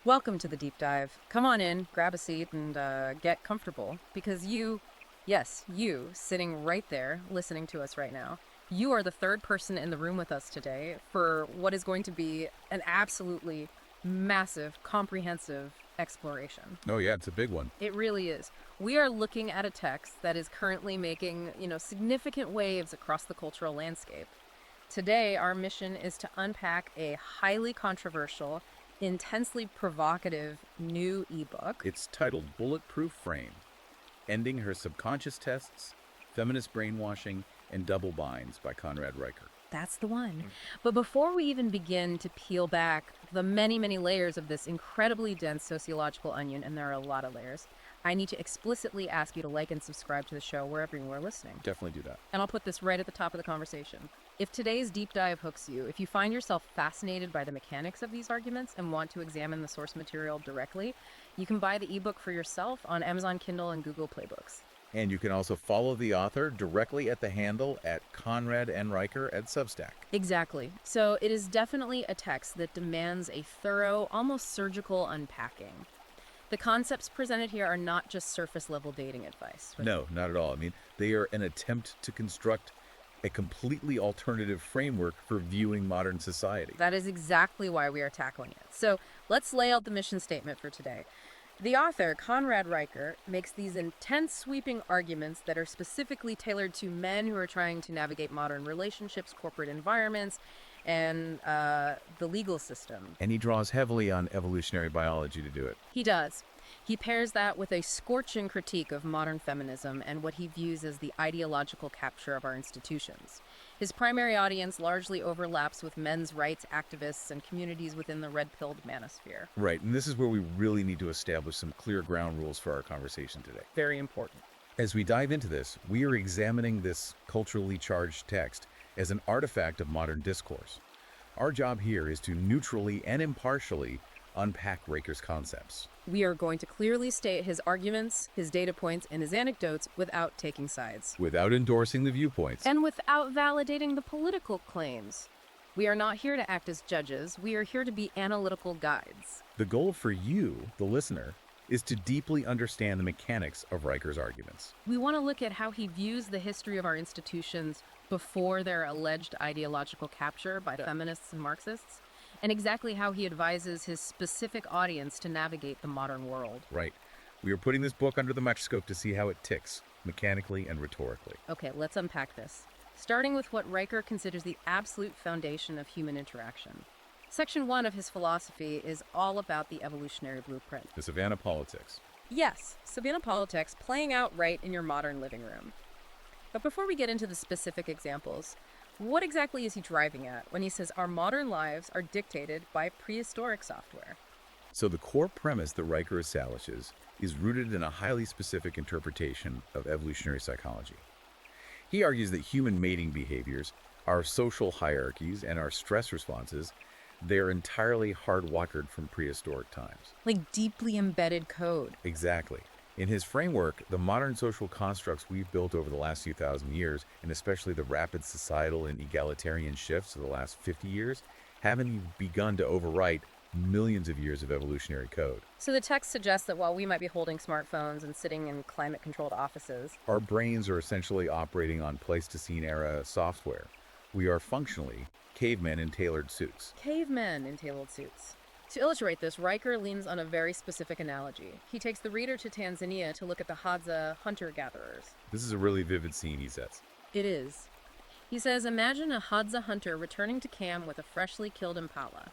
Welcome to the deep dive. Come on in, grab a seat, and get comfortable because yes, you, sitting right there, listening to us right now, you are the third person in the room with us today for what is going to be an absolutely massive, comprehensive exploration. Oh, yeah, it's a big one. It really is. We are looking at a text that is currently making, significant waves across the cultural landscape. Today, our mission is to unpack a highly controversial, intensely provocative new ebook. It's titled Bulletproof Frame, Ending Her Subconscious Tests, Feminist Brainwashing, and Double Binds by Conrad Riker. That's the one. But before we even begin to peel back the many, many layers of this incredibly dense sociological onion, and there are a lot of layers, I need to explicitly ask you to like and subscribe to the show wherever you are listening. Definitely do that. And I'll put this right at the top of the conversation. If today's deep dive hooks you, if you find yourself fascinated by the mechanics of these arguments and want to examine the source material directly, you can buy the ebook for yourself on Amazon Kindle and Google Play Books. And you can also follow the author directly at the handle at Conrad N. Riker at Substack. Exactly. So it is definitely a text that demands a thorough, almost surgical unpacking. The concepts presented here are not just surface-level dating advice. No, not at all. I mean, they are an attempt to construct a completely alternative framework for viewing modern society. That is exactly why we are tackling it. So let's lay out the mission statement for today. The author, Conrad Riker, makes these intense, sweeping arguments that are specifically tailored to men who are trying to navigate modern relationships, corporate environments, and the legal system. And he draws heavily on evolutionary biology to do it. He does. He pairs that with a scorching critique of modern feminism and what he views as the ideological capture of our institutions. His primary audience largely overlaps with men's rights activists and communities within the red-pilled manosphere. Right, and this is where we really need to establish some clear ground rules for our conversation today. Very important. As we dive into this, we are examining this culturally charged text as an artifact of modern discourse. Our job here is to neutrally and impartially unpack Riker's concepts. We are going to clearly state his arguments, his data points, and his anecdotes without taking sides. Without endorsing the viewpoints. And without validating the political claims. We are not here to act as judges. We are here to be analytical guides. The goal for you, the listener, is to deeply understand the mechanics of Riker's arguments. We want to look at how he views the history of our institutions before their alleged ideological capture by feminists and Marxists, and exactly how he advises his specific audience to navigate the modern world. Right. We are putting this book under the microscope to see how it ticks, mechanically and rhetorically. Okay, let's unpack this. Starting with what Riker considers the absolute foundation of human interaction. Section 1 of his philosophy is all about the evolutionary blueprint. The Savannah politics. Yes, Savannah politics playing out right in your modern living room. But before we get into the specific examples, what exactly is he driving at when he says our modern lives are dictated by prehistoric software? So the core premise that Riker establishes is rooted in a highly specific interpretation of evolutionary psychology. He argues that human mating behaviors, our social hierarchies, and our stress responses, they're entirely hardwired from prehistoric times. Like deeply embedded code. Exactly. In his framework, the modern social constructs we've built over the last few thousand years, and especially the rapid societal and egalitarian shifts of the last 50 years, haven't even begun to overwrite millions of years of evolutionary code. So the text suggests that while we might be holding smartphones and sitting in climate-controlled offices, our brains are essentially operating on Pleistocene-era software. We are functionally cavemen in tailored suits. Cavemen in tailored suits. To illustrate this, Riker leans on a very specific analogy. He takes the reader to Tanzania to look at the Hadza hunter-gatherers. This is a really vivid scene, he says. It is. He says, imagine a Hadza hunter returning to camp with a freshly killed impala.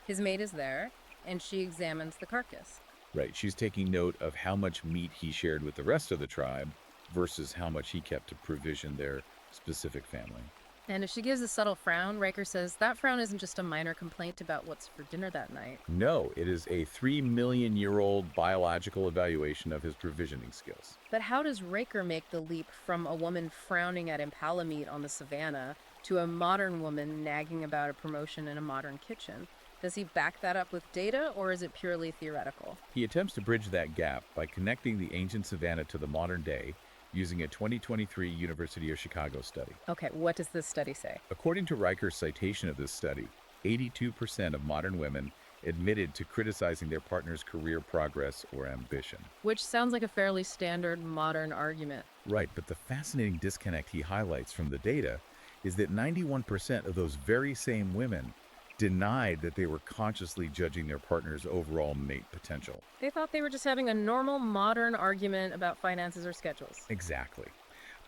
His mate is there, and she examines the carcass. Right, she's taking note of how much meat he shared with the rest of the tribe versus how much he kept to provision their specific family. And if she gives a subtle frown, Riker says that frown isn't just a minor complaint about what's for dinner that night. No, it is a 3 million-year-old biological evaluation of his provisioning skills. But how does Riker make the leap from a woman frowning at impala meat on the savannah to a modern woman nagging about a promotion in a modern kitchen? Does he back that up with data, or is it purely theoretical? He attempts to bridge that gap by connecting the ancient savannah to the modern day using a 2023 University of Chicago study. Okay, what does this study say? According to Riker's citation of this study, 82% of modern women admitted to criticizing their partner's career progress or ambition. Which sounds like a fairly standard modern argument. Right, but the fascinating disconnect he highlights from the data is that 91% of those very same women denied that they were consciously judging their partner's overall mate potential. They thought they were just having a normal modern argument about finances or schedules. Exactly.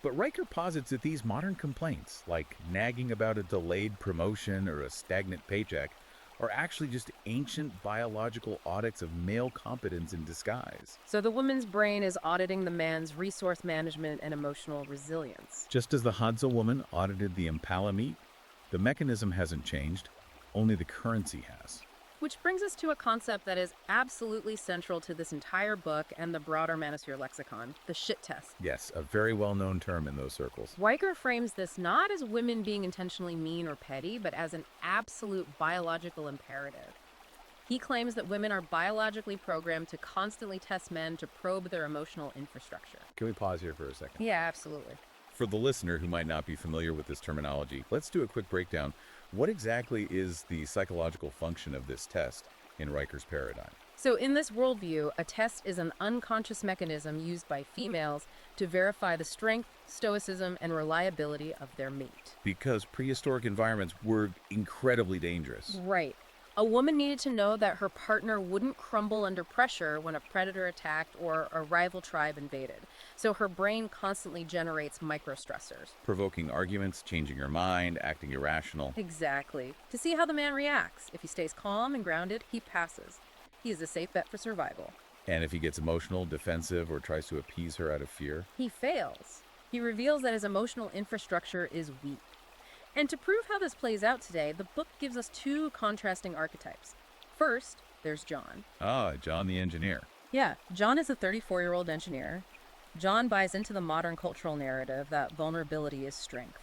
But Riker posits that these modern complaints, like nagging about a delayed promotion or a stagnant paycheck, are actually just ancient biological audits of male competence in disguise. So the woman's brain is auditing the man's resource management and emotional resilience. Just as the Hadza woman audited the Impala meat, the mechanism hasn't changed, only the currency has. Which brings us to a concept that is absolutely central to this entire book and the broader manosphere lexicon, the shit test. Yes, a very well-known term in those circles. Riker frames this not as women being intentionally mean or petty, but as an absolute biological imperative. He claims that women are biologically programmed to constantly test men to probe their emotional infrastructure. Can we pause here for a second? Yeah, absolutely. For the listener who might not be familiar with this terminology, let's do a quick breakdown. What exactly is the psychological function of this test in Riker's paradigm? So in this worldview, a test is an unconscious mechanism used by females to verify the strength, stoicism, and reliability of their mate. Because prehistoric environments were incredibly dangerous. Right. A woman needed to know that her partner wouldn't crumble under pressure when a predator attacked or a rival tribe invaded. So her brain constantly generates microstressors. Provoking arguments, changing her mind, acting irrational. Exactly. To see how the man reacts. If he stays calm and grounded, he passes. He is a safe bet for survival. And if he gets emotional, defensive, or tries to appease her out of fear? He fails. He reveals that his emotional infrastructure is weak. And to prove how this plays out today, the book gives us two contrasting archetypes. First, there's John. Ah, John the engineer. Yeah, John is a 34-year-old engineer. John buys into the modern cultural narrative that vulnerability is strength.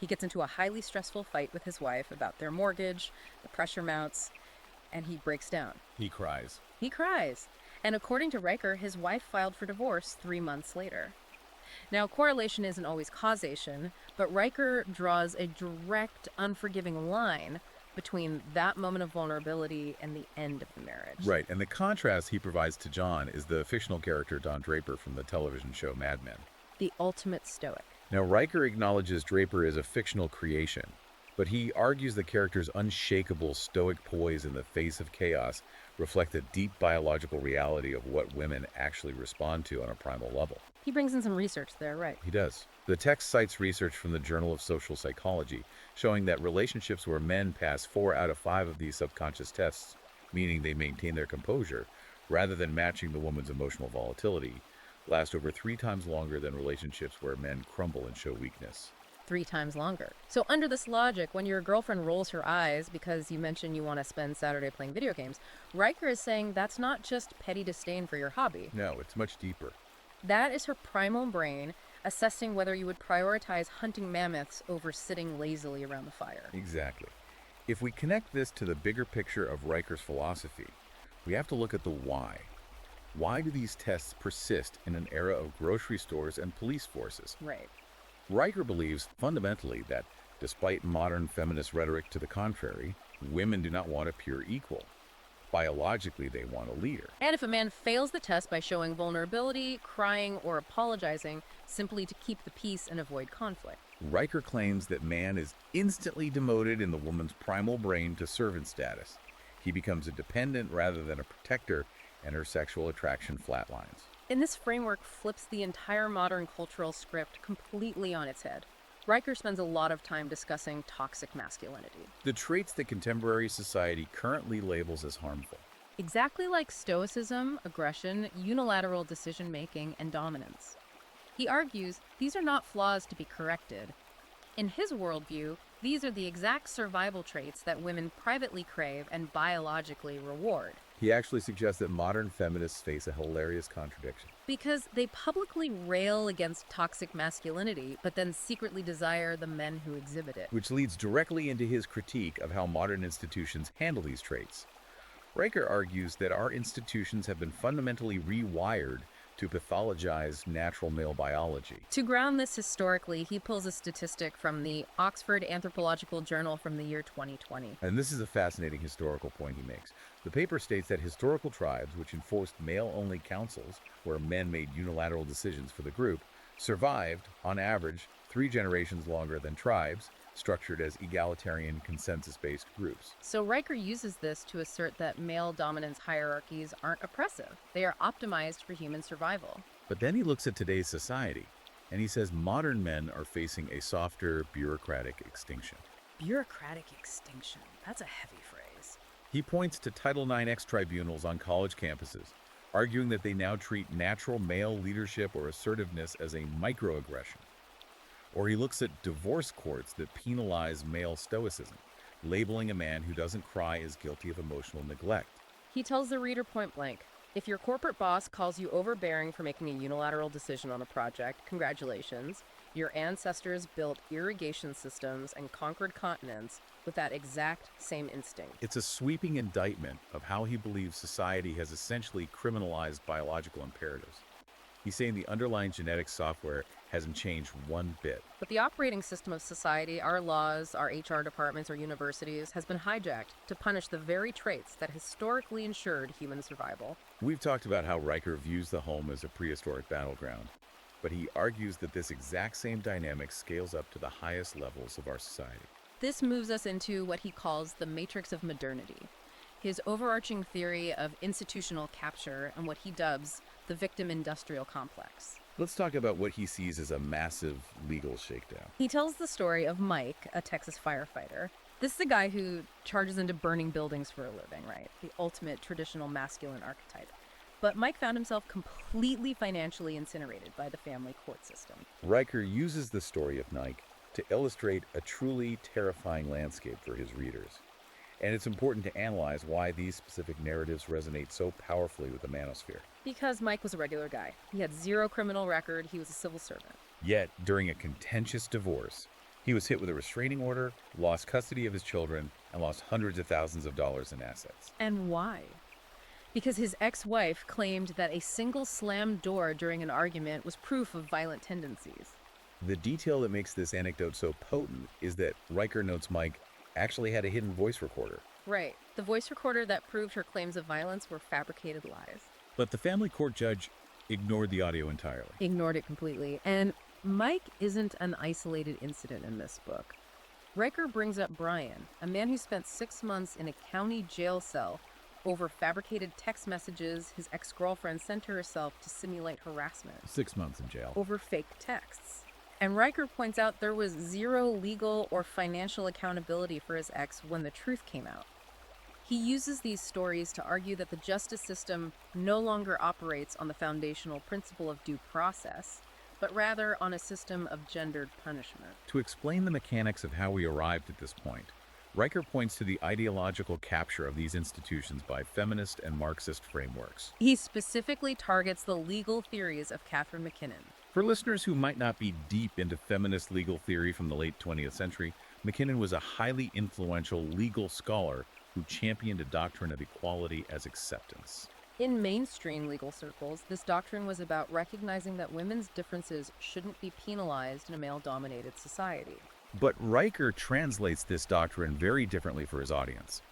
He gets into a highly stressful fight with his wife about their mortgage, the pressure mounts, and he breaks down. He cries. He cries. And according to Riker, his wife filed for divorce 3 months later. Now, correlation isn't always causation, but Riker draws a direct, unforgiving line between that moment of vulnerability and the end of the marriage. Right, and the contrast he provides to John is the fictional character Don Draper from the television show Mad Men. The ultimate stoic. Now, Riker acknowledges Draper as a fictional creation, but he argues the character's unshakable stoic poise in the face of chaos reflect the deep biological reality of what women actually respond to on a primal level. He brings in some research there, right? He does. The text cites research from the Journal of Social Psychology showing that relationships where men pass 4 out of 5 of these subconscious tests, meaning they maintain their composure, rather than matching the woman's emotional volatility, last over 3 times longer than relationships where men crumble and show weakness. 3 times longer. So under this logic, when your girlfriend rolls her eyes because you mention you want to spend Saturday playing video games, Riker is saying that's not just petty disdain for your hobby. No, it's much deeper. That is her primal brain assessing whether you would prioritize hunting mammoths over sitting lazily around the fire. Exactly. If we connect this to the bigger picture of Riker's philosophy, we have to look at the why. Why do these tests persist in an era of grocery stores and police forces? Right. Riker believes fundamentally that, despite modern feminist rhetoric to the contrary, women do not want a pure equal. Biologically, they want a leader. And if a man fails the test by showing vulnerability, crying, or apologizing simply to keep the peace and avoid conflict. Riker claims that man is instantly demoted in the woman's primal brain to servant status. He becomes a dependent rather than a protector, and her sexual attraction flatlines. And this framework flips the entire modern cultural script completely on its head. Riker spends a lot of time discussing toxic masculinity. The traits that contemporary society currently labels as harmful. Exactly like stoicism, aggression, unilateral decision-making, and dominance. He argues these are not flaws to be corrected. In his worldview, these are the exact survival traits that women privately crave and biologically reward. He actually suggests that modern feminists face a hilarious contradiction. Because they publicly rail against toxic masculinity, but then secretly desire the men who exhibit it. Which leads directly into his critique of how modern institutions handle these traits. Riker argues that our institutions have been fundamentally rewired to pathologize natural male biology. To ground this historically, he pulls a statistic from the Oxford Anthropological Journal from the year 2020. And this is a fascinating historical point he makes. The paper states that historical tribes, which enforced male-only councils, where men made unilateral decisions for the group, survived, on average, 3 generations longer than tribes structured as egalitarian, consensus-based groups. So Riker uses this to assert that male dominance hierarchies aren't oppressive. They are optimized for human survival. But then he looks at today's society, and he says modern men are facing a softer, bureaucratic extinction. Bureaucratic extinction. That's a heavy phrase. He points to Title IX tribunals on college campuses, arguing that they now treat natural male leadership or assertiveness as a microaggression. Or he looks at divorce courts that penalize male stoicism, labeling a man who doesn't cry as guilty of emotional neglect. He tells the reader point blank, if your corporate boss calls you overbearing for making a unilateral decision on a project, congratulations. Your ancestors built irrigation systems and conquered continents with that exact same instinct. It's a sweeping indictment of how he believes society has essentially criminalized biological imperatives. He's saying the underlying genetic software hasn't changed one bit. But the operating system of society, our laws, our HR departments, our universities, has been hijacked to punish the very traits that historically ensured human survival. We've talked about how Riker views the home as a prehistoric battleground, but he argues that this exact same dynamic scales up to the highest levels of our society. This moves us into what he calls the matrix of modernity, his overarching theory of institutional capture and what he dubs the victim industrial complex. Let's talk about what he sees as a massive legal shakedown. He tells the story of Mike, a Texas firefighter. This is a guy who charges into burning buildings for a living, right? The ultimate traditional masculine archetype. But Mike found himself completely financially incinerated by the family court system. Riker uses the story of Mike to illustrate a truly terrifying landscape for his readers. And it's important to analyze why these specific narratives resonate so powerfully with the manosphere. Because Mike was a regular guy. He had 0 criminal record. He was a civil servant. Yet, during a contentious divorce, he was hit with a restraining order, lost custody of his children, and lost hundreds of thousands of dollars in assets. And why? Because his ex-wife claimed that a single slammed door during an argument was proof of violent tendencies. The detail that makes this anecdote so potent is that Riker notes Mike actually had a hidden voice recorder. Right. The voice recorder that proved her claims of violence were fabricated lies. But the family court judge ignored the audio entirely. Ignored it completely. And Mike isn't an isolated incident in this book. Riker brings up Brian, a man who spent 6 months in a county jail cell over fabricated text messages his ex-girlfriend sent to herself to simulate harassment. 6 months in jail. Over fake texts. And Riker points out there was 0 legal or financial accountability for his ex when the truth came out. He uses these stories to argue that the justice system no longer operates on the foundational principle of due process, but rather on a system of gendered punishment. To explain the mechanics of how we arrived at this point, Riker points to the ideological capture of these institutions by feminist and Marxist frameworks. He specifically targets the legal theories of Catherine MacKinnon. For listeners who might not be deep into feminist legal theory from the late 20th century, MacKinnon was a highly influential legal scholar who championed a doctrine of equality as acceptance. In mainstream legal circles, this doctrine was about recognizing that women's differences shouldn't be penalized in a male-dominated society. But Riker translates this doctrine very differently for his audience.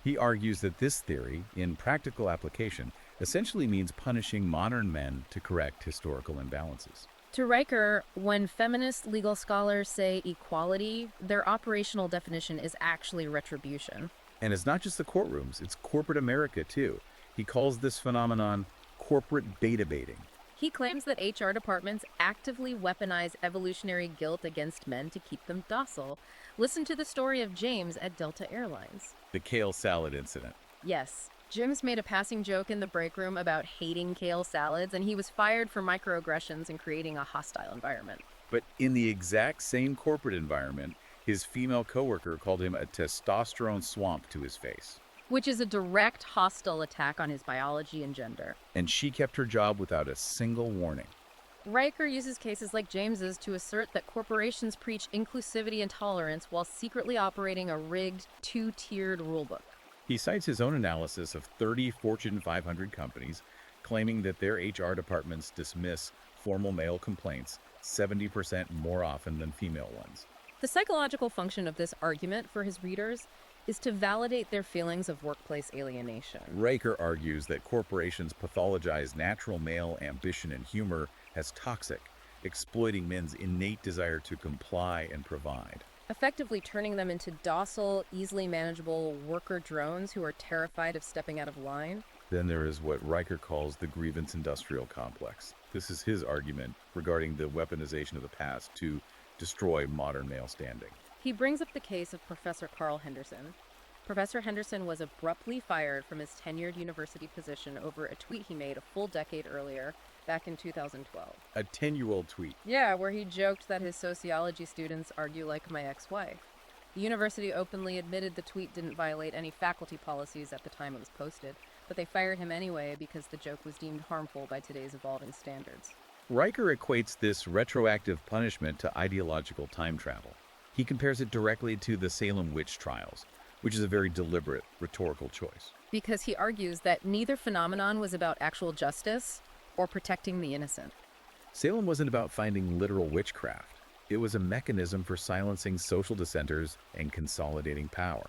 He argues that this theory, in practical application, essentially means punishing modern men to correct historical imbalances. To Riker, when feminist legal scholars say equality, their operational definition is actually retribution. And it's not just the courtrooms, it's corporate America too. He calls this phenomenon corporate beta baiting. He claims that HR departments actively weaponize evolutionary guilt against men to keep them docile. Listen to the story of James at Delta Airlines. The kale salad incident. Yes, James made a passing joke in the break room about hating kale salads, and he was fired for microaggressions and creating a hostile environment. But in the exact same corporate environment, his female coworker called him a testosterone swamp to his face. Which is a direct hostile attack on his biology and gender. And she kept her job without a single warning. Riker uses cases like James's to assert that corporations preach inclusivity and tolerance while secretly operating a rigged, 2-tiered rulebook. He cites his own analysis of 30 Fortune 500 companies, claiming that their HR departments dismiss formal male complaints 70% more often than female ones. The psychological function of this argument for his readers is to validate their feelings of workplace alienation. Riker argues that corporations pathologize natural male ambition and humor as toxic, exploiting men's innate desire to comply and provide. Effectively turning them into docile, easily manageable worker drones who are terrified of stepping out of line. Then there is what Riker calls the grievance industrial complex. This is his argument regarding the weaponization of the past to destroy modern male standing. He brings up the case of Professor Carl Henderson. Professor Henderson was abruptly fired from his tenured university position over a tweet he made a full decade earlier, back in 2012. A 10-year-old tweet. Yeah, where he joked that his sociology students argue like my ex-wife. The university openly admitted the tweet didn't violate any faculty policies at the time it was posted, but they fired him anyway because the joke was deemed harmful by today's evolving standards. Riker equates this retroactive punishment to ideological time travel. He compares it directly to the Salem witch trials, which is a very deliberate rhetorical choice. Because he argues that neither phenomenon was about actual justice or protecting the innocent. Salem wasn't about finding literal witchcraft. It was a mechanism for silencing social dissenters and consolidating power.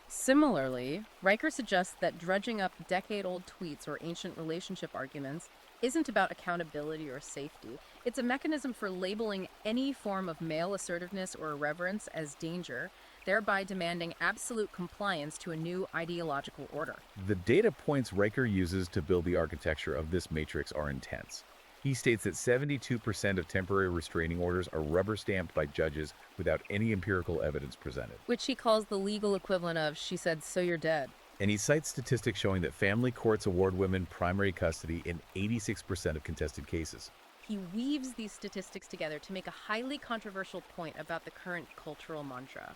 Similarly, Riker suggests that drudging up decade-old tweets or ancient relationship arguments isn't about accountability or safety. It's a mechanism for labeling any form of male assertiveness or irreverence as danger, thereby demanding absolute compliance to a new ideological order. The data points Riker uses to build the architecture of this matrix are intense. He states that 72% of temporary restraining orders are rubber-stamped by judges without any empirical evidence presented. Which he calls the legal equivalent of, she said, so you're dead. And he cites statistics showing that family courts award women primary custody in 86% of contested cases. He weaves these statistics together to make a highly controversial point about the current cultural mantra.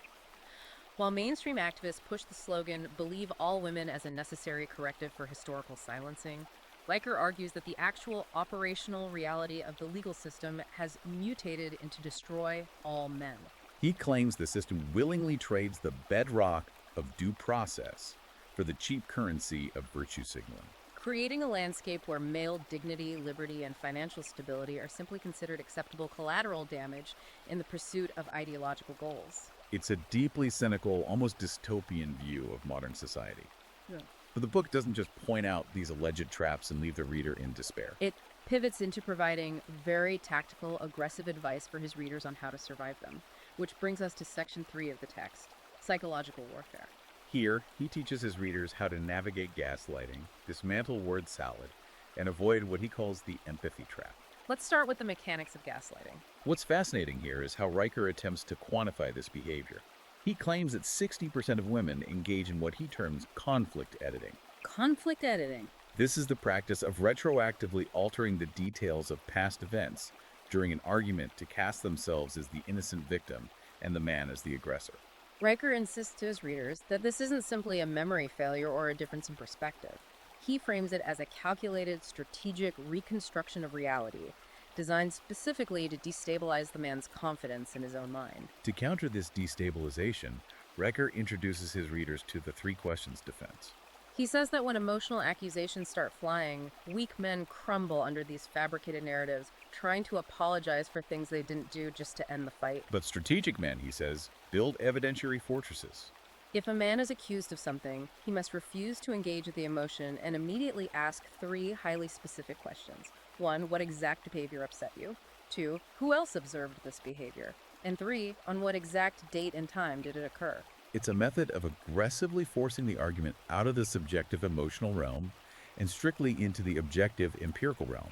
While mainstream activists push the slogan, believe all women as a necessary corrective for historical silencing, Riker argues that the actual operational reality of the legal system has mutated into destroy all men. He claims the system willingly trades the bedrock of due process for the cheap currency of virtue signaling, creating a landscape where male dignity, liberty, and financial stability are simply considered acceptable collateral damage in the pursuit of ideological goals. It's a deeply cynical, almost dystopian view of modern society. Yeah. But the book doesn't just point out these alleged traps and leave the reader in despair. It pivots into providing very tactical, aggressive advice for his readers on how to survive them, which brings us to section 3 of the text, psychological warfare. Here, he teaches his readers how to navigate gaslighting, dismantle word salad, and avoid what he calls the empathy trap. Let's start with the mechanics of gaslighting. What's fascinating here is how Riker attempts to quantify this behavior. He claims that 60% of women engage in what he terms conflict editing. Conflict editing. This is the practice of retroactively altering the details of past events during an argument to cast themselves as the innocent victim and the man as the aggressor. Riker insists to his readers that this isn't simply a memory failure or a difference in perspective. He frames it as a calculated, strategic reconstruction of reality, designed specifically to destabilize the man's confidence in his own mind. To counter this destabilization, Riker introduces his readers to the 3 questions defense. He says that when emotional accusations start flying, weak men crumble under these fabricated narratives, trying to apologize for things they didn't do just to end the fight. But strategic men, he says, build evidentiary fortresses. If a man is accused of something, he must refuse to engage with the emotion and immediately ask 3 highly specific questions. 1, what exact behavior upset you? 2, who else observed this behavior? And 3, on what exact date and time did it occur? It's a method of aggressively forcing the argument out of the subjective emotional realm and strictly into the objective empirical realm.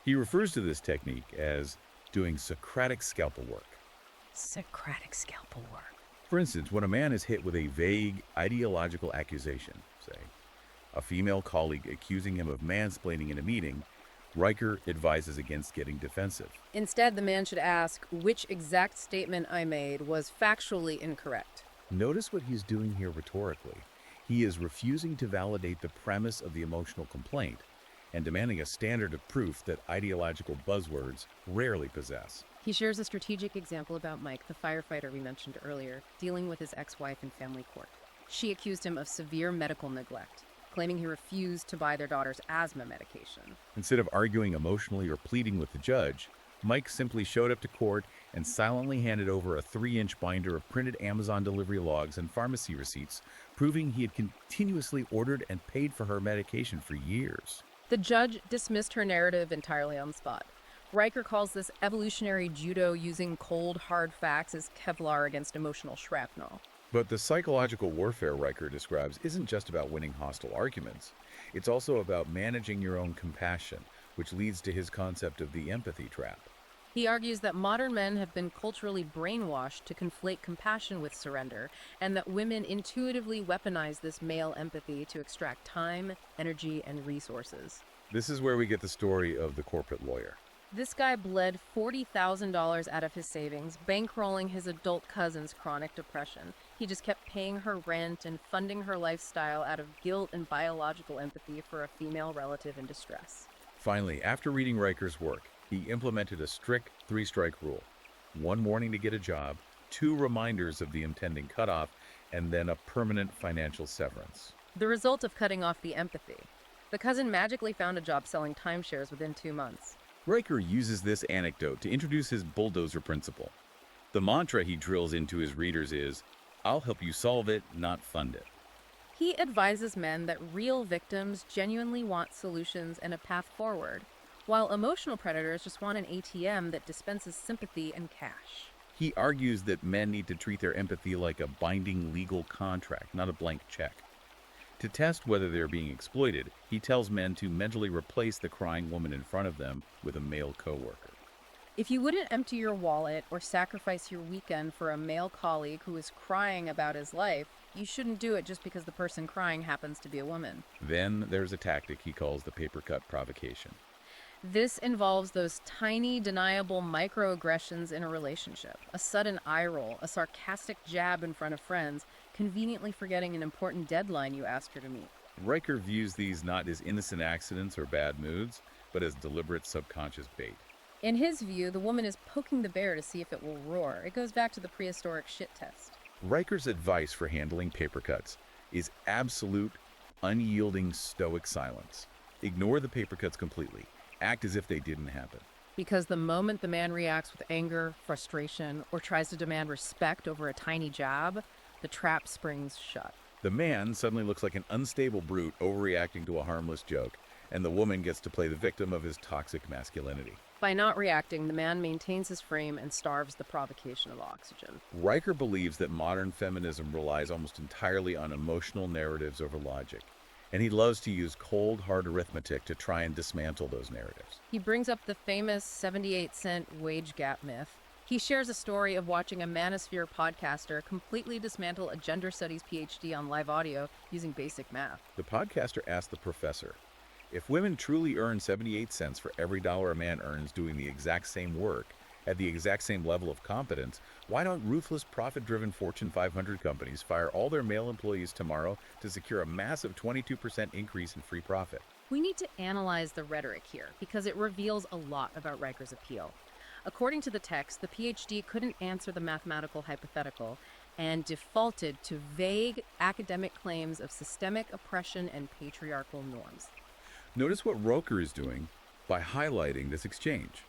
He refers to this technique as doing Socratic scalpel work. Socratic scalpel work. For instance, when a man is hit with a vague ideological accusation, say, a female colleague accusing him of mansplaining in a meeting, Riker advises against getting defensive. Instead, the man should ask, which exact statement I made was factually incorrect? Notice what he's doing here rhetorically. He is refusing to validate the premise of the emotional complaint and demanding a standard of proof that ideological buzzwords rarely possess. He shares a strategic example about Mike, the firefighter we mentioned earlier, dealing with his ex-wife in family court. She accused him of severe medical neglect. claiming he refused to buy their daughter's asthma medication. Instead of arguing emotionally or pleading with the judge, Mike simply showed up to court and silently handed over a 3-inch binder of printed Amazon delivery logs and pharmacy receipts, proving he had continuously ordered and paid for her medication for years. The judge dismissed her narrative entirely on the spot. Riker calls this evolutionary judo using cold, hard facts as Kevlar against emotional shrapnel. But the psychological warfare Riker describes isn't just about winning hostile arguments. It's also about managing your own compassion, which leads to his concept of the empathy trap. He argues that modern men have been culturally brainwashed to conflate compassion with surrender, and that women intuitively weaponize this male empathy to extract time, energy, and resources. This is where we get the story of the corporate lawyer. This guy bled $40,000 out of his savings, bankrolling his adult cousin's chronic depression. He just kept paying her rent and funding her lifestyle out of guilt and biological empathy for a female relative in distress. Finally, after reading Riker's work, he implemented a strict 3-strike rule. 1 warning to get a job, 2 reminders of the impending cutoff, and then a permanent financial severance. The result of cutting off the empathy. The cousin magically found a job selling timeshares within 2 months. Riker uses this anecdote to introduce his bulldozer principle. The mantra he drills into his readers is, "I'll help you solve it, not fund it." He advises men that real victims genuinely want solutions and a path forward, while emotional predators just want an ATM that dispenses sympathy and cash. He argues that men need to treat their empathy like a binding legal contract, not a blank check. To test whether they're being exploited, he tells men to mentally replace the crying woman in front of them with a male coworker. If you wouldn't empty your wallet or sacrifice your weekend for a male colleague who is crying about his life, you shouldn't do it just because the person crying happens to be a woman. Then there's a tactic he calls the paper cut provocation. This involves those tiny, deniable microaggressions in a relationship. A sudden eye roll, a sarcastic jab in front of friends, conveniently forgetting an important deadline you asked her to meet. Riker views these not as innocent accidents or bad moods, but as deliberate subconscious bait. In his view, the woman is poking the bear to see if it will roar. It goes back to the prehistoric shit test. Riker's advice for handling paper cuts is absolute, unyielding, stoic silence. Ignore the paper cuts completely. Act as if they didn't happen. Because the moment the man reacts with anger, frustration, or tries to demand respect over a tiny jab, the trap springs shut. The man suddenly looks like an unstable brute overreacting to a harmless joke, and the woman gets to play the victim of his toxic masculinity. By not reacting, the man maintains his frame and starves the provocation of oxygen. Riker believes that modern feminism relies almost entirely on emotional narratives over logic, and he loves to use cold, hard arithmetic to try and dismantle those narratives. He brings up the famous 78-cent wage gap myth. He shares a story of watching a manosphere podcaster completely dismantle a gender studies PhD on live audio using basic math. The podcaster asked the professor, if women truly earn 78 cents for every dollar a man earns doing the exact same work, at the exact same level of competence, why don't ruthless, profit-driven Fortune 500 companies fire all their male employees tomorrow to secure a massive 22% increase in free profit? We need to analyze the rhetoric here because it reveals a lot about Riker's appeal. According to the text, the PhD couldn't answer the mathematical hypothetical and defaulted to vague academic claims of systemic oppression and patriarchal norms. Notice what Roker is doing by highlighting this exchange.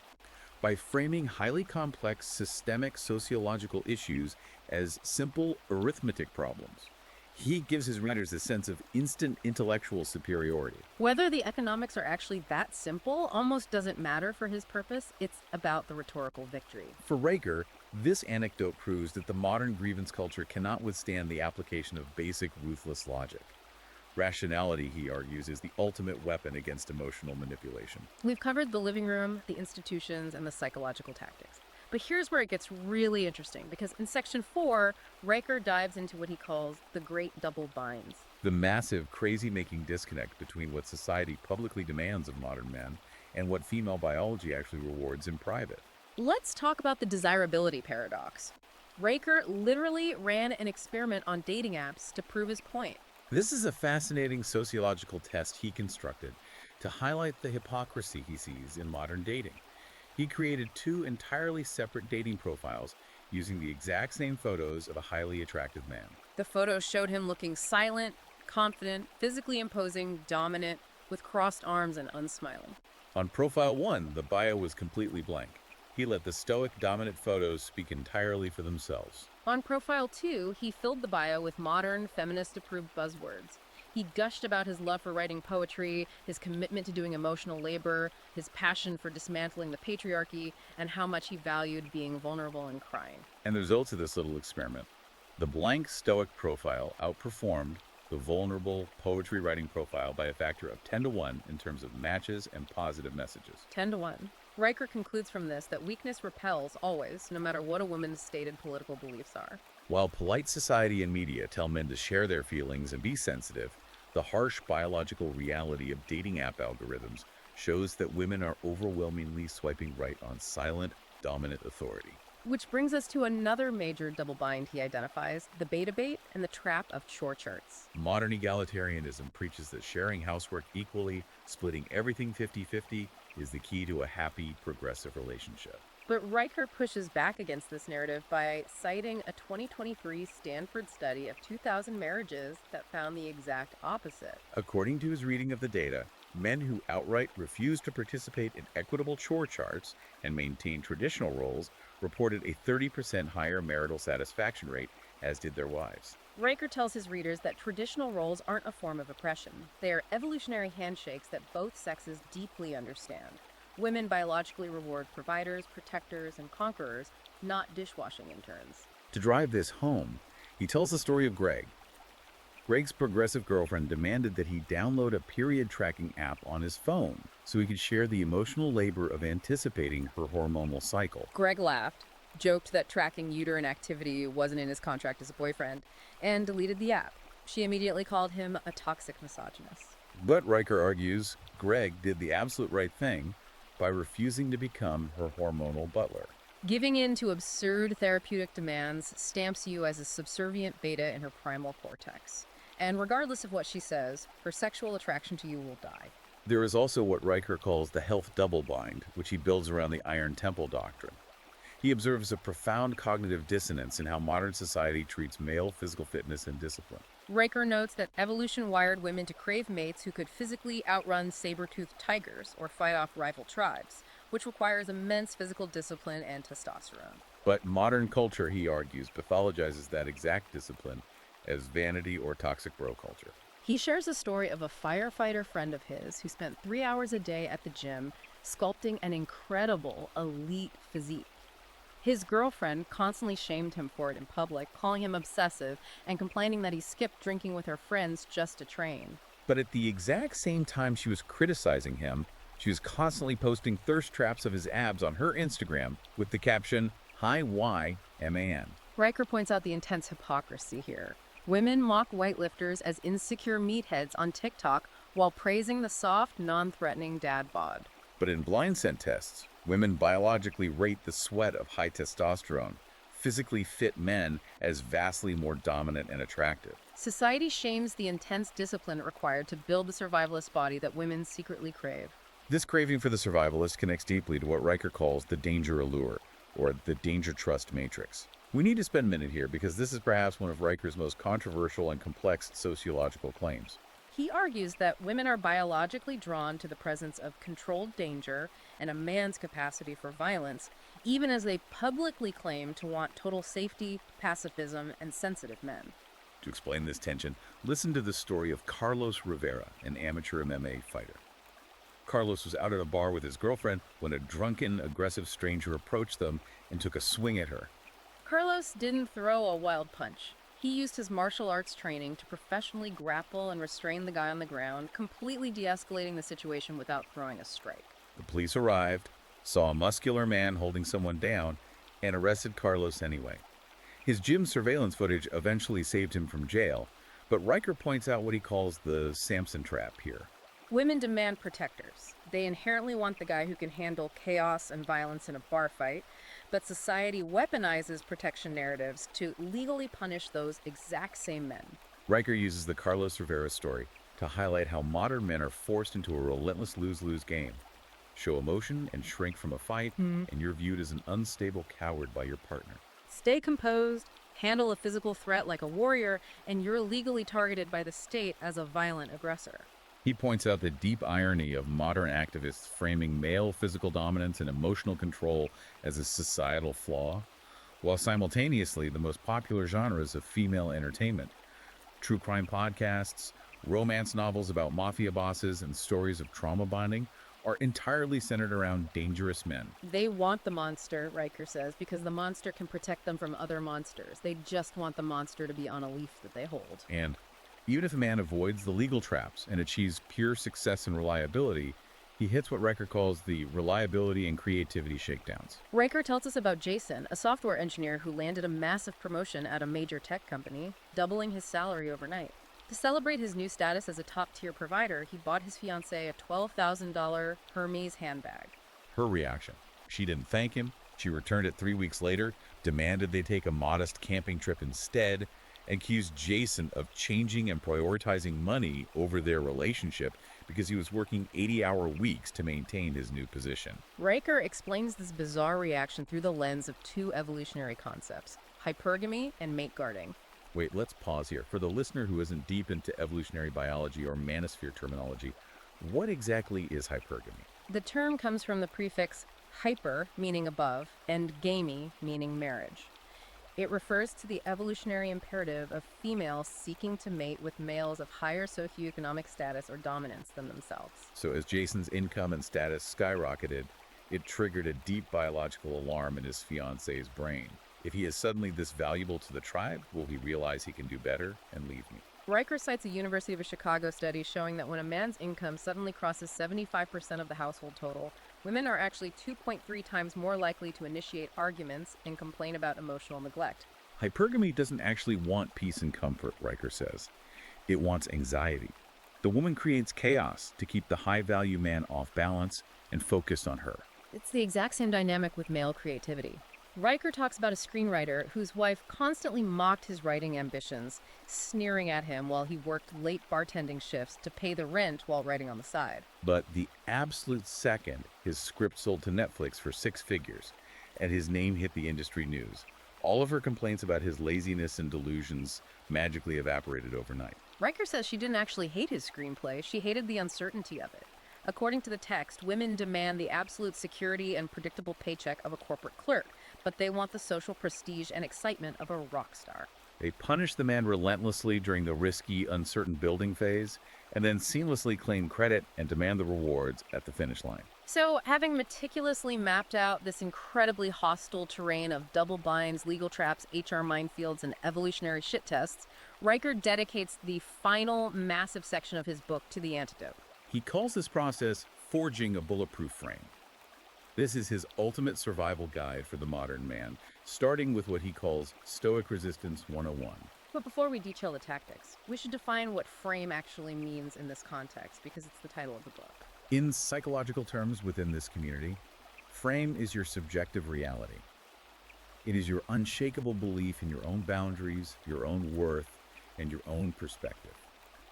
By framing highly complex systemic sociological issues as simple arithmetic problems, he gives his readers a sense of instant intellectual superiority. Whether the economics are actually that simple almost doesn't matter for his purpose. It's about the rhetorical victory. For Riker, this anecdote proves that the modern grievance culture cannot withstand the application of basic ruthless logic. Rationality, he argues, is the ultimate weapon against emotional manipulation. We've covered the living room, the institutions, and the psychological tactics. But here's where it gets really interesting, because in Section 4, Riker dives into what he calls the great double binds. The massive, crazy-making disconnect between what society publicly demands of modern men and what female biology actually rewards in private. Let's talk about the desirability paradox. Riker literally ran an experiment on dating apps to prove his point. This is a fascinating sociological test he constructed to highlight the hypocrisy he sees in modern dating. He created 2 entirely separate dating profiles using the exact same photos of a highly attractive man. The photos showed him looking silent, confident, physically imposing, dominant, with crossed arms and unsmiling. On Profile 1, the bio was completely blank. He let the stoic, dominant photos speak entirely for themselves. On Profile 2, he filled the bio with modern, feminist-approved buzzwords. He gushed about his love for writing poetry, his commitment to doing emotional labor, his passion for dismantling the patriarchy, and how much he valued being vulnerable and crying. And the results of this little experiment. The blank stoic profile outperformed the vulnerable poetry writing profile by a factor of 10 to 1 in terms of matches and positive messages. 10 to 1. Riker concludes from this that weakness repels always, no matter what a woman's stated political beliefs are. While polite society and media tell men to share their feelings and be sensitive, the harsh biological reality of dating app algorithms shows that women are overwhelmingly swiping right on silent, dominant authority. Which brings us to another major double bind he identifies, the beta bait and the trap of chore charts. Modern egalitarianism preaches that sharing housework equally, splitting everything 50-50, is the key to a happy, progressive relationship. But Riker pushes back against this narrative by citing a 2023 Stanford study of 2,000 marriages that found the exact opposite. According to his reading of the data, men who outright refuse to participate in equitable chore charts and maintain traditional roles reported a 30% higher marital satisfaction rate, as did their wives. Riker tells his readers that traditional roles aren't a form of oppression. They are evolutionary handshakes that both sexes deeply understand. Women biologically reward providers, protectors, and conquerors, not dishwashing interns. To drive this home, he tells the story of Greg. Greg's progressive girlfriend demanded that he download a period tracking app on his phone so he could share the emotional labor of anticipating her hormonal cycle. Greg laughed, joked that tracking uterine activity wasn't in his contract as a boyfriend, and deleted the app. She immediately called him a toxic misogynist. But Riker argues Greg did the absolute right thing by refusing to become her hormonal butler. Giving in to absurd therapeutic demands stamps you as a subservient beta in her primal cortex. And regardless of what she says, her sexual attraction to you will die. There is also what Riker calls the health double bind, which he builds around the Iron Temple doctrine. He observes a profound cognitive dissonance in how modern society treats male physical fitness and discipline. Riker notes that evolution wired women to crave mates who could physically outrun saber-toothed tigers or fight off rival tribes, which requires immense physical discipline and testosterone. But modern culture, he argues, pathologizes that exact discipline as vanity or toxic bro culture. He shares a story of a firefighter friend of his who spent 3 hours a day at the gym sculpting an incredible elite physique. His girlfriend constantly shamed him for it in public, calling him obsessive and complaining that he skipped drinking with her friends just to train. But at the exact same time she was criticizing him, she was constantly posting thirst traps of his abs on her Instagram with the caption, "Hi, why, man." Riker points out the intense hypocrisy here. Women mock weightlifters as insecure meatheads on TikTok while praising the soft, non-threatening dad bod. But in blind scent tests, women biologically rate the sweat of high testosterone, physically fit men as vastly more dominant and attractive. Society shames the intense discipline required to build the survivalist body that women secretly crave. This craving for the survivalist connects deeply to what Riker calls the danger allure, or the danger trust matrix. We need to spend a minute here because this is perhaps one of Riker's most controversial and complex sociological claims. He argues that women are biologically drawn to the presence of controlled danger and a man's capacity for violence, even as they publicly claim to want total safety, pacifism, and sensitive men. To explain this tension, listen to the story of Carlos Rivera, an amateur MMA fighter. Carlos was out at a bar with his girlfriend when a drunken, aggressive stranger approached them and took a swing at her. Carlos didn't throw a wild punch. He used his martial arts training to professionally grapple and restrain the guy on the ground, completely de-escalating the situation without throwing a strike. The police arrived, saw a muscular man holding someone down, and arrested Carlos anyway. His gym surveillance footage eventually saved him from jail, but Riker points out what he calls the Samson trap here. Women demand protectors. They inherently want the guy who can handle chaos and violence in a bar fight, but society weaponizes protection narratives to legally punish those exact same men. Riker uses the Carlos Rivera story to highlight how modern men are forced into a relentless lose-lose game. Show emotion and shrink from a fight, and you're viewed as an unstable coward by your partner. Stay composed, handle a physical threat like a warrior, and you're legally targeted by the state as a violent aggressor. He points out the deep irony of modern activists framing male physical dominance and emotional control as a societal flaw, while simultaneously the most popular genres of female entertainment, true crime podcasts, romance novels about mafia bosses, and stories of trauma bonding, are entirely centered around dangerous men. They want the monster, Riker says, because the monster can protect them from other monsters. They just want the monster to be on a leaf that they hold. And even if a man avoids the legal traps and achieves pure success and reliability, he hits what Riker calls the reliability and creativity shakedowns. Riker tells us about Jason, a software engineer who landed a massive promotion at a major tech company, doubling his salary overnight. To celebrate his new status as a top-tier provider, he bought his fiancée a $12,000 Hermes handbag. Her reaction: she didn't thank him, she returned it 3 weeks later, demanded they take a modest camping trip instead, and accused Jason of changing and prioritizing money over their relationship because he was working 80-hour weeks to maintain his new position. Riker explains this bizarre reaction through the lens of two evolutionary concepts, hypergamy and mate guarding. Wait, let's pause here. For the listener who isn't deep into evolutionary biology or manosphere terminology, what exactly is hypergamy? The term comes from the prefix hyper, meaning above, and gamy, meaning marriage. It refers to the evolutionary imperative of females seeking to mate with males of higher socioeconomic status or dominance than themselves. So as Jason's income and status skyrocketed, it triggered a deep biological alarm in his fiancée's brain. If he is suddenly this valuable to the tribe, will he realize he can do better and leave me? Riker cites a University of Chicago study showing that when a man's income suddenly crosses 75% of the household total, women are actually 2.3 times more likely to initiate arguments and complain about emotional neglect. Hypergamy doesn't actually want peace and comfort, Riker says. It wants anxiety. The woman creates chaos to keep the high-value man off balance and focused on her. It's the exact same dynamic with male creativity. Riker talks about a screenwriter whose wife constantly mocked his writing ambitions, sneering at him while he worked late bartending shifts to pay the rent while writing on the side. But the absolute second his script sold to Netflix for 6 figures and his name hit the industry news, all of her complaints about his laziness and delusions magically evaporated overnight. Riker says she didn't actually hate his screenplay, she hated the uncertainty of it. According to the text, women demand the absolute security and predictable paycheck of a corporate clerk, but they want the social prestige and excitement of a rock star. They punish the man relentlessly during the risky, uncertain building phase, and then seamlessly claim credit and demand the rewards at the finish line. So, having meticulously mapped out this incredibly hostile terrain of double binds, legal traps, HR minefields, and evolutionary shit tests, Riker dedicates the final massive section of his book to the antidote. He calls this process forging a bulletproof frame. This is his ultimate survival guide for the modern man, starting with what he calls Stoic Resistance 101. But before we detail the tactics, we should define what frame actually means in this context, because it's the title of the book. In psychological terms within this community, frame is your subjective reality. It is your unshakable belief in your own boundaries, your own worth, and your own perspective.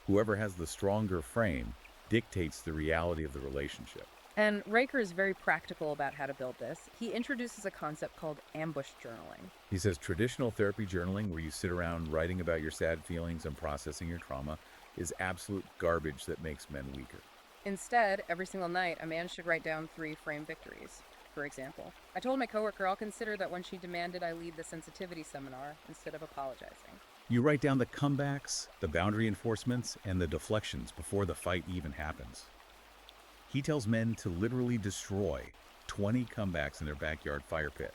Whoever has the stronger frame dictates the reality of the relationship. And Riker is very practical about how to build this. He introduces a concept called ambush journaling. He says traditional therapy journaling, where you sit around writing about your sad feelings and processing your trauma, is absolute garbage that makes men weaker. Instead, every single night, a man should write down 3 frame victories. For example, I told my coworker I'll consider that when she demanded I lead the sensitivity seminar instead of apologizing. You write down the comebacks, the boundary enforcements, and the deflections before the fight even happens. He tells men to literally destroy 20 comebacks in their backyard fire pit,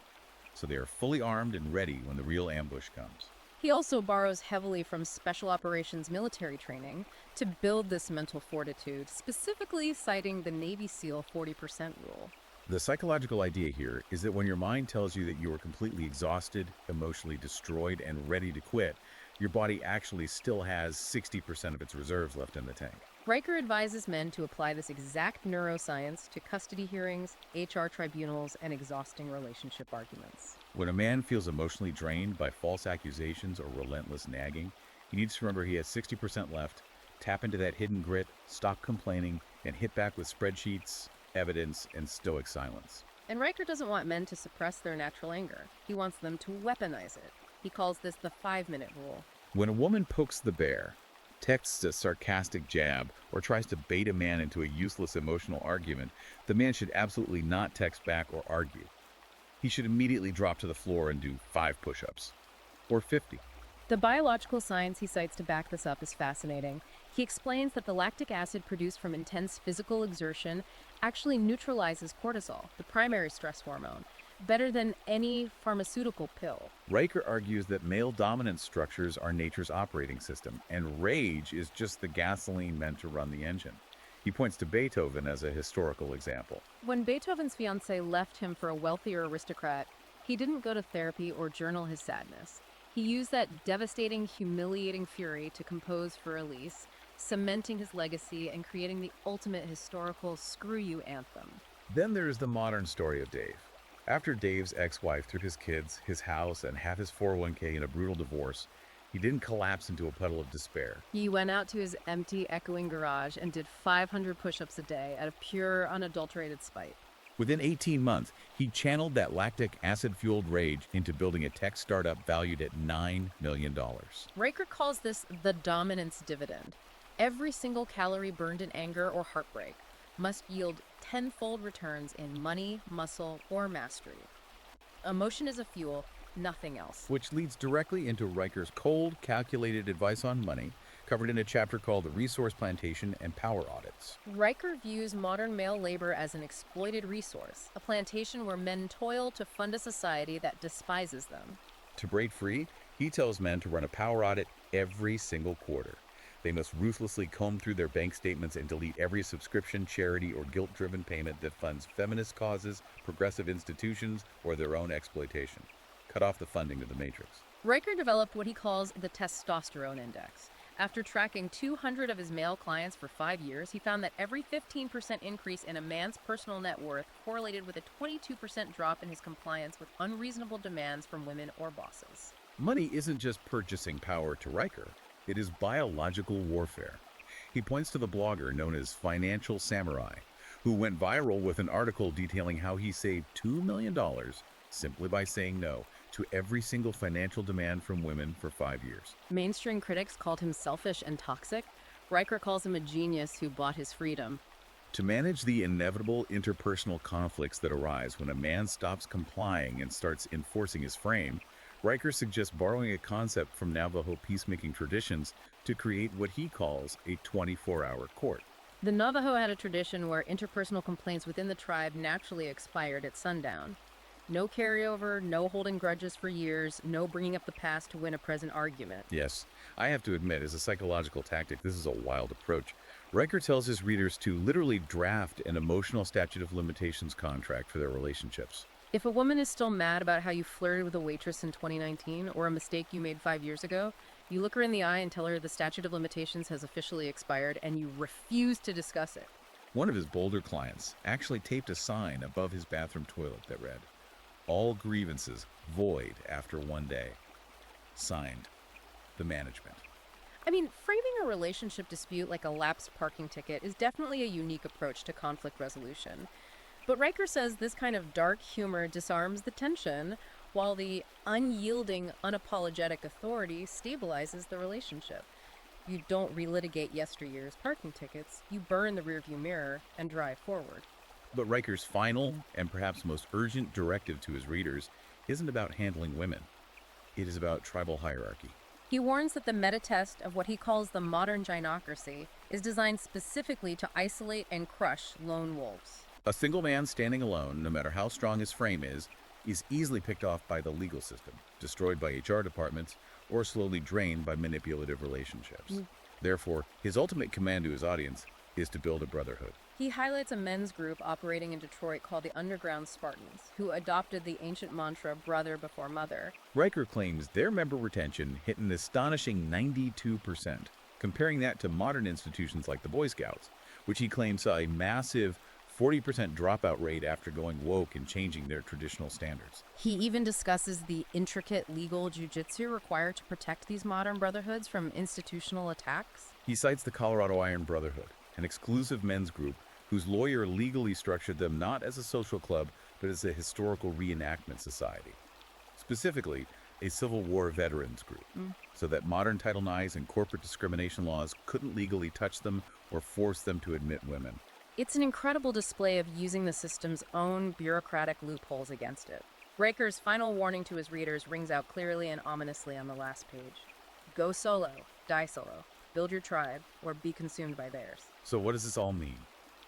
so they are fully armed and ready when the real ambush comes. He also borrows heavily from special operations military training to build this mental fortitude, specifically citing the Navy SEAL 40% rule. The psychological idea here is that when your mind tells you that you are completely exhausted, emotionally destroyed, and ready to quit, your body actually still has 60% of its reserves left in the tank. Riker advises men to apply this exact neuroscience to custody hearings, HR tribunals, and exhausting relationship arguments. When a man feels emotionally drained by false accusations or relentless nagging, he needs to remember he has 60% left, tap into that hidden grit, stop complaining, and hit back with spreadsheets, evidence, and stoic silence. And Riker doesn't want men to suppress their natural anger. He wants them to weaponize it. He calls this the 5-minute rule. When a woman pokes the bear, texts a sarcastic jab, or tries to bait a man into a useless emotional argument, the man should absolutely not text back or argue. He should immediately drop to the floor and do 5 push-ups. Or 50. The biological science he cites to back this up is fascinating. He explains that the lactic acid produced from intense physical exertion actually neutralizes cortisol, the primary stress hormone, better than any pharmaceutical pill. Riker argues that male dominance structures are nature's operating system, and rage is just the gasoline meant to run the engine. He points to Beethoven as a historical example. When Beethoven's fiancée left him for a wealthier aristocrat, he didn't go to therapy or journal his sadness. He used that devastating, humiliating fury to compose for Elise, cementing his legacy and creating the ultimate historical screw you anthem. Then there is the modern story of Dave. After Dave's ex-wife threw his kids, his house, and half his 401k in a brutal divorce, he didn't collapse into a puddle of despair. He went out to his empty, echoing garage and did 500 push-ups a day out of pure, unadulterated spite. Within 18 months, he channeled that lactic acid-fueled rage into building a tech startup valued at $9 million. Riker calls this the dominance dividend. Every single calorie burned in anger or heartbreak must yield tenfold returns in money, muscle, or mastery. Emotion is a fuel, nothing else. Which leads directly into Riker's cold, calculated advice on money, covered in a chapter called The Resource Plantation and Power Audits. Riker views modern male labor as an exploited resource, a plantation where men toil to fund a society that despises them. To break free, he tells men to run a power audit every single quarter. They must ruthlessly comb through their bank statements and delete every subscription, charity, or guilt-driven payment that funds feminist causes, progressive institutions, or their own exploitation. Cut off the funding to the matrix. Riker developed what he calls the testosterone index. After tracking 200 of his male clients for 5 years, he found that every 15% increase in a man's personal net worth correlated with a 22% drop in his compliance with unreasonable demands from women or bosses. Money isn't just purchasing power to Riker. It is biological warfare. He points to the blogger known as Financial Samurai, who went viral with an article detailing how he saved $2 million simply by saying no to every single financial demand from women for 5 years. Mainstream critics called him selfish and toxic. Riker calls him a genius who bought his freedom. To manage the inevitable interpersonal conflicts that arise when a man stops complying and starts enforcing his frame, Riker suggests borrowing a concept from Navajo peacemaking traditions to create what he calls a 24-hour court. The Navajo had a tradition where interpersonal complaints within the tribe naturally expired at sundown. No carryover, no holding grudges for years, no bringing up the past to win a present argument. Yes, I have to admit, as a psychological tactic, this is a wild approach. Riker tells his readers to literally draft an emotional statute of limitations contract for their relationships. If a woman is still mad about how you flirted with a waitress in 2019 or a mistake you made 5 years ago, you look her in the eye and tell her the statute of limitations has officially expired and you refuse to discuss it. One of his bolder clients actually taped a sign above his bathroom toilet that read, "All grievances void after 1 day. Signed, the management." I mean, framing a relationship dispute like a lapsed parking ticket is definitely a unique approach to conflict resolution. But Riker says this kind of dark humor disarms the tension, while the unyielding, unapologetic authority stabilizes the relationship. You don't relitigate yesteryear's parking tickets, you burn the rearview mirror and drive forward. But Riker's final and perhaps most urgent directive to his readers isn't about handling women. It is about tribal hierarchy. He warns that the meta-test of what he calls the modern gynocracy is designed specifically to isolate and crush lone wolves. A single man standing alone, no matter how strong his frame is easily picked off by the legal system, destroyed by HR departments, or slowly drained by manipulative relationships. Therefore, his ultimate command to his audience is to build a brotherhood. He highlights a men's group operating in Detroit called the Underground Spartans, who adopted the ancient mantra, brother before mother. Riker claims their member retention hit an astonishing 92%, comparing that to modern institutions like the Boy Scouts, which he claims saw a massive 40% dropout rate after going woke and changing their traditional standards. He even discusses the intricate legal jujitsu required to protect these modern brotherhoods from institutional attacks. He cites the Colorado Iron Brotherhood, an exclusive men's group whose lawyer legally structured them not as a social club, but as a historical reenactment society. Specifically, a Civil War veterans group, so that modern Title IX and corporate discrimination laws couldn't legally touch them or force them to admit women. It's an incredible display of using the system's own bureaucratic loopholes against it. Riker's final warning to his readers rings out clearly and ominously on the last page. Go solo, die solo, build your tribe, or be consumed by theirs. So what does this all mean?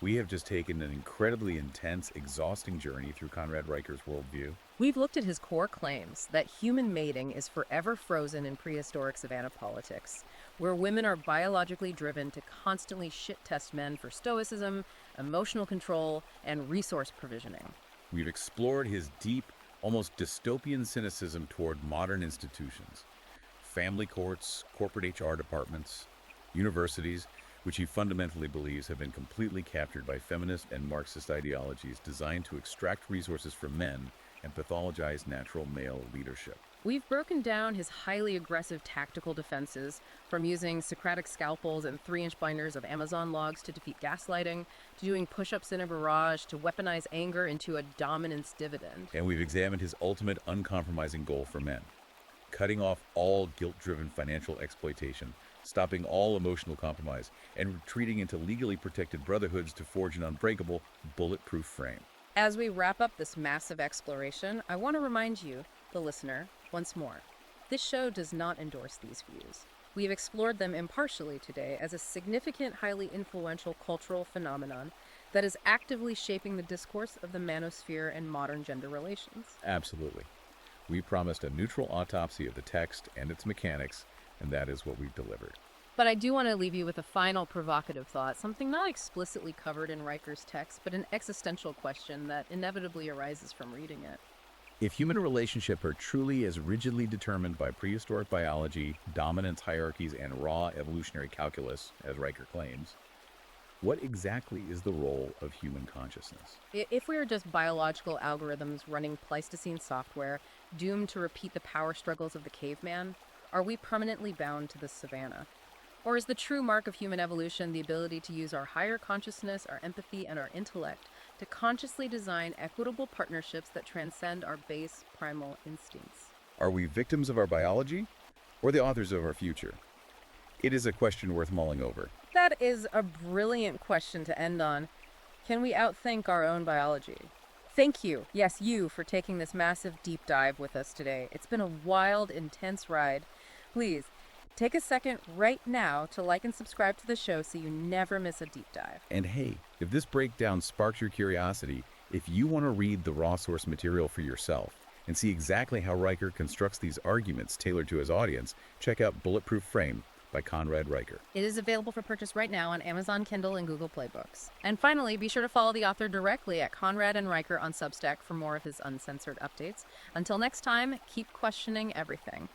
We have just taken an incredibly intense, exhausting journey through Conrad Riker's worldview. We've looked at his core claims that human mating is forever frozen in prehistoric savannah politics, where women are biologically driven to constantly shit-test men for stoicism, emotional control, and resource provisioning. We've explored his deep, almost dystopian cynicism toward modern institutions, family courts, corporate HR departments, universities, which he fundamentally believes have been completely captured by feminist and Marxist ideologies designed to extract resources from men and pathologize natural male leadership. We've broken down his highly aggressive tactical defenses, from using Socratic scalpels and 3-inch binders of Amazon logs to defeat gaslighting, to doing push-ups in a barrage, to weaponize anger into a dominance dividend. And we've examined his ultimate uncompromising goal for men, cutting off all guilt-driven financial exploitation, stopping all emotional compromise, and retreating into legally protected brotherhoods to forge an unbreakable, bulletproof frame. As we wrap up this massive exploration, I want to remind you, the listener, once more, this show does not endorse these views. We have explored them impartially today as a significant, highly influential cultural phenomenon that is actively shaping the discourse of the manosphere and modern gender relations. Absolutely. We promised a neutral autopsy of the text and its mechanics, and that is what we've delivered. But I do want to leave you with a final provocative thought, something not explicitly covered in Riker's text, but an existential question that inevitably arises from reading it. If human relationships are truly as rigidly determined by prehistoric biology, dominance hierarchies, and raw evolutionary calculus, as Riker claims, what exactly is the role of human consciousness? If we are just biological algorithms running Pleistocene software, doomed to repeat the power struggles of the caveman, are we permanently bound to the savannah? Or is the true mark of human evolution the ability to use our higher consciousness, our empathy, and our intellect to consciously design equitable partnerships that transcend our base primal instincts? Are we victims of our biology or the authors of our future? It is a question worth mulling over. That is a brilliant question to end on. Can we outthink our own biology? Thank you, yes, you, for taking this massive deep dive with us today. It's been a wild, intense ride. Please, take a second right now to like and subscribe to the show so you never miss a deep dive. And hey, if this breakdown sparks your curiosity, if you want to read the raw source material for yourself and see exactly how Riker constructs these arguments tailored to his audience, check out Bulletproof Frame by Conrad Riker. It is available for purchase right now on Amazon Kindle and Google Play Books. And finally, be sure to follow the author directly at Conrad and Riker on Substack for more of his uncensored updates. Until next time, keep questioning everything.